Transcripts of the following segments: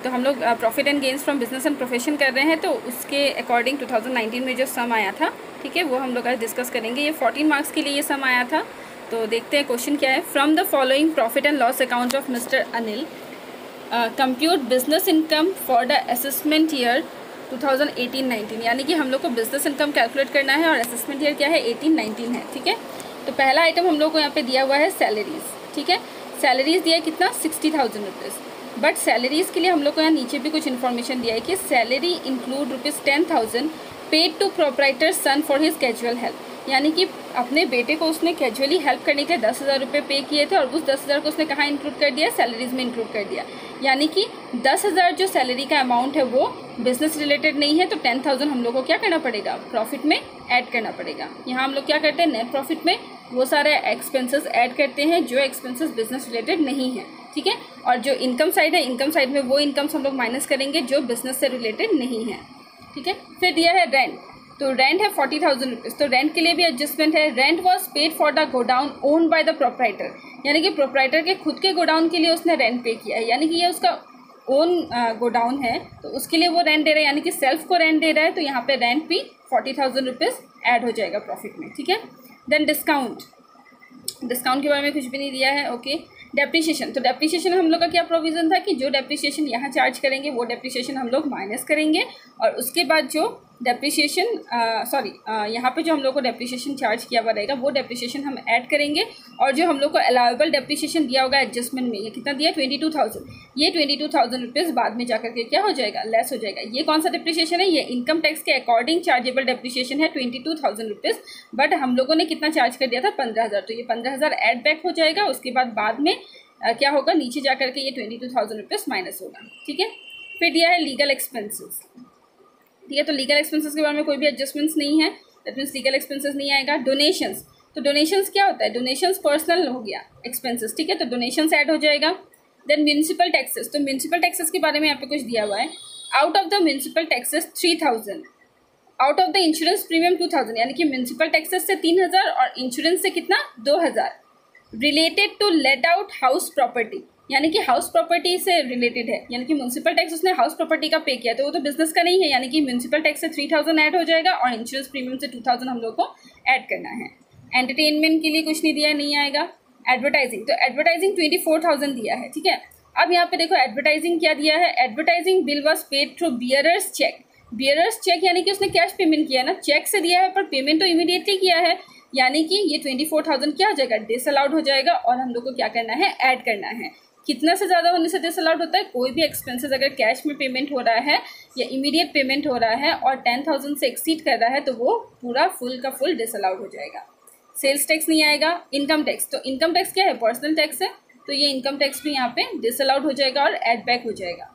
तो हम लोग profit and gains from business and profession कर रहे हैं, तो उसके अकॉर्डिंग 2019 में जो सम आया था, ठीक है, वो हम लोग आज डिस्कस करेंगे। ये 14 मार्क्स के लिए ये सम आया था। तो देखते हैं क्वेश्चन क्या है। From the following profit and loss account of mister Anil compute business income for the assessment year 2018-19, यानी कि हम लोग को बिजनेस इनकम कैलकुलेट करना है और असेसमेंट ईयर क्या है, 18-19 है, ठीक है। तो पहला आइटम हम लोग को यहाँ पे दिया हुआ है सैलरीज, ठीक है। सैलरीज दिया है कितना, 60,000 रुपीज़। बट सैलरीज़ के लिए हम लोग को यहाँ नीचे भी कुछ इन्फॉर्मेशन दिया है कि salary include ₹10,000 paid to proprietor son for his casual help, यानी कि अपने बेटे को उसने कैजुअली हेल्प करने के 10,000 रुपये पे किए थे और उस 10,000 को उसने कहाँ इंक्लूड कर दिया, सैलरीज में इंक्लूड कर दिया। यानी कि 10,000 जो सैलरी का अमाउंट है वो बिजनेस रिलेटेड नहीं है, तो 10,000 हम लोग को क्या करना पड़ेगा, प्रॉफिट में ऐड करना पड़ेगा। यहाँ हम लोग क्या करते हैं, नेट प्रॉफिट में वो सारे एक्सपेंसेस ऐड करते हैं जो एक्सपेंसेस बिजनेस रिलेटेड नहीं है, ठीक है। और जो इनकम साइड है, इनकम साइड में वो इनकम्स हम लोग माइनस करेंगे जो बिजनेस से रिलेटेड नहीं है, ठीक है। फिर दिया है रेंट, तो रेंट है 40,000 रुपीज़, तो रेंट के लिए भी एडजस्टमेंट है। Rent was paid for the godown own by the proprietor, यानी कि प्रोप्राइटर के खुद के गोडाउन के लिए उसने रेंट पे किया है, यानी कि ये उसका ओन गोडाउन है, तो उसके लिए वो रेंट दे रहा है, यानी कि सेल्फ को रेंट दे रहा है। तो यहाँ पे रेंट भी 40,000 रुपीज़ ऐड हो जाएगा प्रॉफिट में, ठीक है। देन डिस्काउंट, डिस्काउंट के बारे में कुछ भी नहीं दिया है, ओके। डेप्रिसिएशन, तो डेप्रिसिएशन हम लोग का क्या प्रोविज़न था कि जो डेप्रिसिएशन यहाँ चार्ज करेंगे वो डेप्रिसिएशन हम लोग माइनस करेंगे, और उसके बाद जो डेप्रिसिएशन यहाँ पे जो हम लोग को डेप्रिसिएशन चार्ज किया हुआ रहेगा वो डेप्रिसिएशन हम ऐड करेंगे। और जो हम लोग को अलाउेबल डेप्रिसिएशन दिया होगा एडजस्टमेंट में, ये कितना दिया, 22,000, ये 22,000 रुपीज़ बाद में जाकर के क्या हो जाएगा, लेस हो जाएगा। ये कौन सा डेप्रिसिएशन है, ये इनकम टैक्स के अकॉर्डिंग चार्जेबल डेप्रिसिएशन है 22,000 रुपीज़, बट हम लोगों ने कितना चार्ज कर दिया था, 15,000, तो ये 15,000 ऐड बैक हो जाएगा। उसके बाद में क्या होगा, नीचे जाकर के ये 22,000 रुपीज़ माइनस होगा, ठीक है। फिर दिया है लीगल एक्सपेंसेस, ठीक है, तो लीगल एक्सपेंसेस के बारे में कोई भी एडजस्टमेंट्स नहीं है, दैट मीन्स लीगल एक्सपेंसेस नहीं आएगा। डोनेशंस, तो डोनेशंस क्या होता है, डोनेशंस पर्सनल हो गया एक्सपेंसेस, ठीक है, तो डोनेशंस ऐड हो जाएगा। देन म्यूनसिपल टैक्सेस, तो म्यूनसिपल टैक्सेस के बारे में यहाँ पे कुछ दिया हुआ है। Out of the municipal taxes 3,000, out of the insurance premium 2,000, यानी कि म्यूनसिपल टैक्सेस से 3,000 और इंश्योरेंस से कितना, 2,000। Related to let out house property, यानी कि हाउस प्रॉपर्टी से रिलेटेड है, यानी कि म्यूनसिपल टैक्स उसने हाउस प्रॉपर्टी का पे किया, तो वो तो बिजनेस का नहीं है, यानी कि म्यूनसिपल टैक्स से 3,000 ऐड हो जाएगा और इंश्योरेंस प्रीमियम से 2,000 हम लोग को ऐड करना है। एंटरटेनमेंट के लिए कुछ नहीं दिया, नहीं आएगा। एडवर्टाइजिंग, तो एडवर्टाइजिंग 24,000 दिया है, ठीक है। अब यहाँ पे देखो एडवर्टाइजिंग क्या दिया है, advertising bill was paid through bearers cheque. Bearers cheque यानी कि उसने कैश पेमेंट किया ना, चेक से दिया है पर पेमेंट तो इमीडिएटली किया है, यानी कि ये 24,000 क्या हो जाएगा, डिसअलाउड हो जाएगा। और हम लोग को क्या करना है, ऐड करना है। कितना से ज़्यादा होने से डिसअलाउड होता है, कोई भी एक्सपेंसेस अगर कैश में पेमेंट हो रहा है या इमीडिएट पेमेंट हो रहा है और 10,000 से एक्सीड कर रहा है तो वो पूरा फुल का फुल डिसअलाउड हो जाएगा। सेल्स टैक्स नहीं आएगा। इनकम टैक्स, तो इनकम टैक्स क्या है, पर्सनल टैक्स है, तो ये इनकम टैक्स भी यहाँ पे डिसअलाउड हो जाएगा और ऐड बैक हो जाएगा।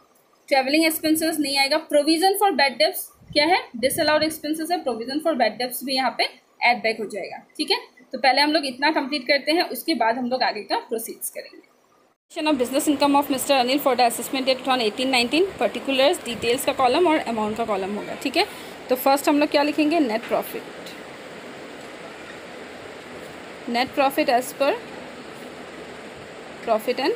ट्रैवलिंग एक्सपेंसेस नहीं आएगा। प्रोविजन फॉर बैड डेब्ट्स क्या है, डिसअलाउड एक्सपेंसेस है, प्रोविजन फॉर बैड डेब्ट्स भी यहाँ पे ऐड बैक हो जाएगा, ठीक है। तो पहले हम लोग इतना कंप्लीट करते हैं, उसके बाद हम लोग आगे का प्रोसीड्स करेंगे। Of business income of mister Anil for the assessment year 2018-19, particulars, details का कॉलम और अमाउंट का कॉलम होगा, ठीक है। तो फर्स्ट हम लोग क्या लिखेंगे, net profit. Net profit as per profit and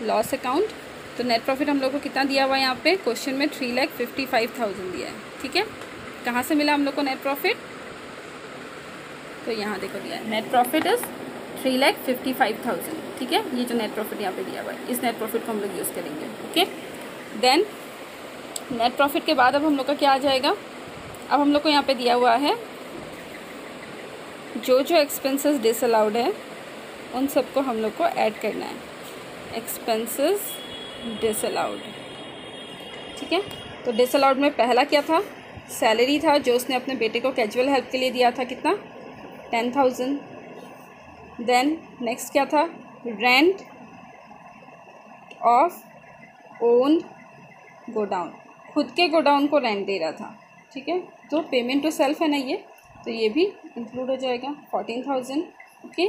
loss account. तो नेट प्रॉफिट हम लोग को कितना दिया हुआ है यहाँ पे क्वेश्चन में, 3,55,000 दिया है, ठीक है। कहाँ से मिला हम लोग को नेट प्रॉफिट, तो यहाँ देखो दिया है, नेट प्रॉफिट इज 3,55,000, ठीक है। ये जो नेट प्रॉफिट यहाँ पे दिया हुआ है, इस नेट प्रॉफिट को हम लोग यूज़ करेंगे, ओके। देन नेट प्रॉफिट के बाद अब हम लोग का क्या आ जाएगा, अब हम लोग को यहाँ पे दिया हुआ है जो जो एक्सपेंसेस डिसअलाउड है उन सबको हम लोग को ऐड करना है, एक्सपेंसेस डिसअलाउड, ठीक है। तो डिसअलाउड में पहला क्या था, सैलरी था जो उसने अपने बेटे को कैजुअल हेल्प के लिए दिया था, कितना, 10,000। देन नेक्स्ट क्या था, रेंट ऑफ ओन्ड गोडाउन, खुद के गोडाउन को रेंट दे रहा था, ठीक है। तो पेमेंट टू सेल्फ है ना ये, तो ये भी इंक्लूड हो जाएगा, 14,000, ओके।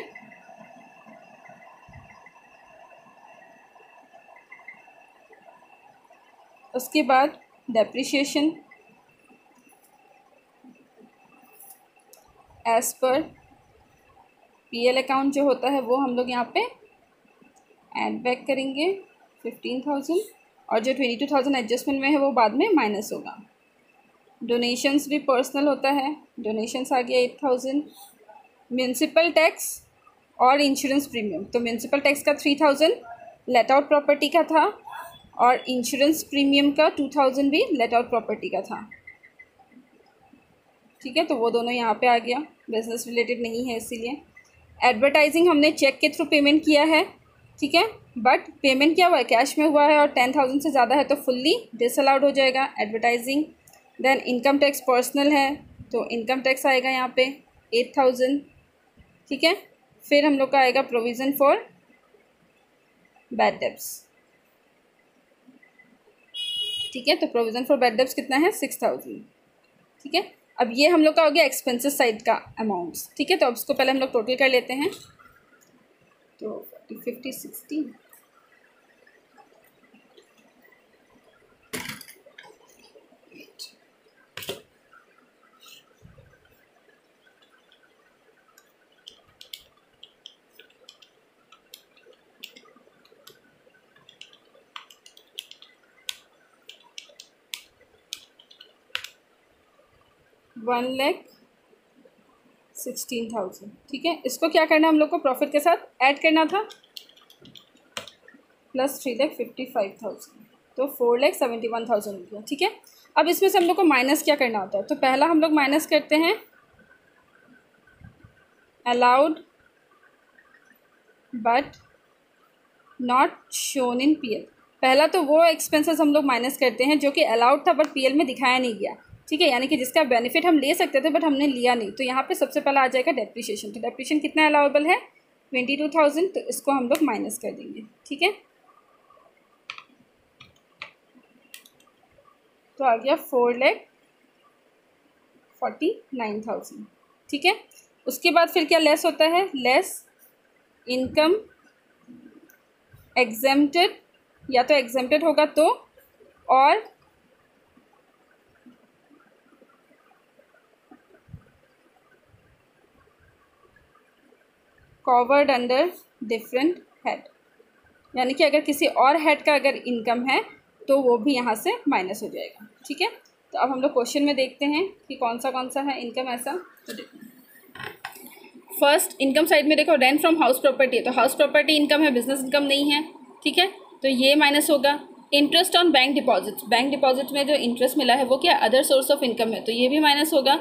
उसके बाद depreciation as per PL account जो होता है वो हम लोग यहाँ पे ऐड बैक करेंगे 15,000, और जो 22,000 एडजस्टमेंट में है वो बाद में माइनस होगा। डोनेशंस भी पर्सनल होता है, डोनेशंस आ गया 8,000। म्यूनसिपल टैक्स और इंश्योरेंस प्रीमियम, तो म्यूनसिपल टैक्स का 3,000 लेट आउट प्रॉपर्टी का था और इंश्योरेंस प्रीमियम का 2,000 भी लेट आउट प्रॉपर्टी का था। ठीक है, तो वो दोनों यहाँ पे आ गया, बिजनेस रिलेटेड नहीं है इसीलिए। एडवर्टाइजिंग हमने चेक के थ्रू पेमेंट किया है, ठीक है, बट पेमेंट क्या हुआ है, कैश में हुआ है और 10,000 से ज़्यादा है तो फुल्ली डिसअलाउड हो जाएगा advertising. Then income tax personal है तो इनकम टैक्स आएगा यहाँ पे 8,000, ठीक है। फिर हम लोग का आएगा प्रोविज़न फॉर बैड डेब्ट्स, ठीक है, तो प्रोविज़न फॉर बैड डेब्ट्स कितना है 6,000, ठीक है। अब ये हम लोग का हो गया एक्सपेंसेस साइड का अमाउंट्स, ठीक है। तो अब इसको पहले हम लोग टोटल कर लेते हैं, तो 50, 60, $1,16,000, ठीक है। इसको क्या करना है हम लोग को, प्रॉफिट के साथ ऐड करना था, प्लस 3,55,000, तो 4,71,000 हो गया, ठीक है। अब इसमें से हम लोग को माइनस क्या करना होता है, तो पहला हम लोग माइनस करते हैं allowed but not shown in PL. पहला तो वो एक्सपेंसेस हम लोग माइनस करते हैं जो कि अलाउड था बट पीएल में दिखाया नहीं गया, ठीक है, यानी कि जिसका बेनिफिट हम ले सकते थे बट हमने लिया नहीं। तो यहाँ पे सबसे पहला आ जाएगा डेप्रिशिएशन, तो डेप्रिशिएशन कितना अलाउेबल है 22,000, तो इसको हम लोग माइनस कर देंगे, ठीक है। तो आ गया 4,49,000, ठीक है। उसके बाद फिर क्या लेस होता है, लेस इनकम एग्जेम्प्टेड, या तो एग्जेम्प्टेड होगा तो, और कवर्ड अंडर डिफरेंट हेड, यानी कि अगर किसी और हेड का अगर इनकम है तो वो भी यहाँ से माइनस हो जाएगा, ठीक है। तो अब हम लोग क्वेश्चन में देखते हैं कि कौन सा है इनकम ऐसा। तो फर्स्ट इनकम साइड में देखो रेंट फ्रॉम हाउस प्रॉपर्टी है, तो हाउस प्रॉपर्टी इनकम है, बिजनेस इनकम नहीं है, ठीक है, तो ये माइनस होगा। Interest on bank deposits, bank deposit में जो इंटरेस्ट मिला है वो क्या अदर सोर्स ऑफ इनकम है, तो ये भी माइनस होगा।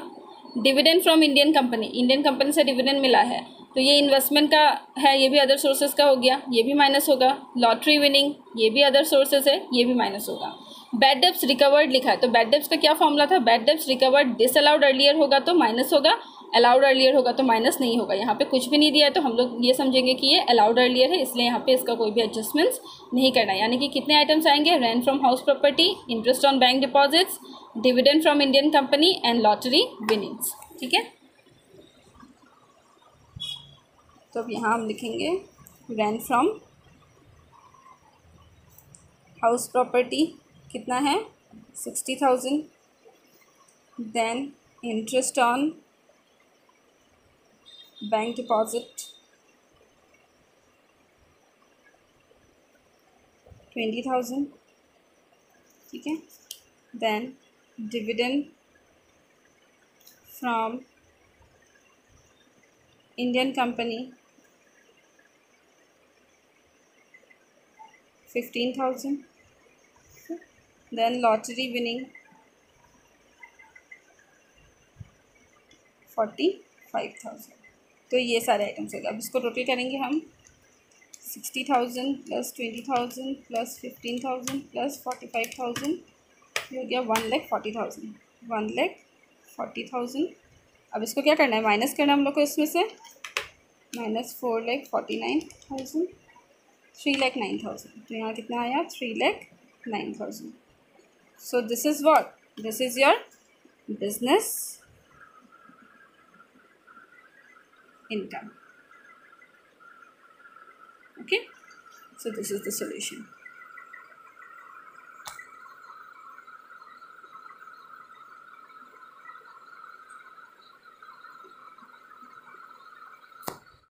Dividend from Indian company, Indian company से डिविडेंड मिला है तो ये इन्वेस्टमेंट का है, ये भी अदर सोर्सेज का हो गया, ये भी माइनस होगा। लॉटरी विनिंग, ये भी अदर सोर्सेज है, ये भी माइनस होगा। बैड डेब्ट्स रिकवर्ड लिखा है, तो बैड डेब्ट्स का क्या फॉर्मूला था, bad debts recovered disallowed earlier होगा तो माइनस होगा, अलाउड अर्लियर होगा तो माइनस नहीं होगा। यहाँ पे कुछ भी नहीं दिया है तो हम लोग ये समझेंगे कि ये अलाउड अर्लियर है, इसलिए यहाँ पे इसका कोई भी एडजस्टमेंट्स नहीं करना है। यानी कि कितने आइटम्स आएंगे, rent from house property, interest on bank deposits, dividend from Indian company and lottery winnings, ठीक है। तो अब यहाँ हम लिखेंगे रेंट फ्रॉम हाउस प्रॉपर्टी कितना है 60,000, then interest on bank deposit 20,000, ठीक है, then dividend from Indian company 15,000, then lottery winning 45,000। तो ये सारे आइटम्स हो गए। अब इसको टोटल करेंगे हम 60,000 प्लस 20,000 प्लस 15,000 प्लस 45,000, ये हो गया 1,40,000, 1,40,000। अब इसको क्या करना है, माइनस करना है हम लोग को इसमें से, माइनस 4,49,000, 3,09,000, तो यहाँ कितना आया 3,09,000। So this is what, this is your business income. Okay, so this is the solution.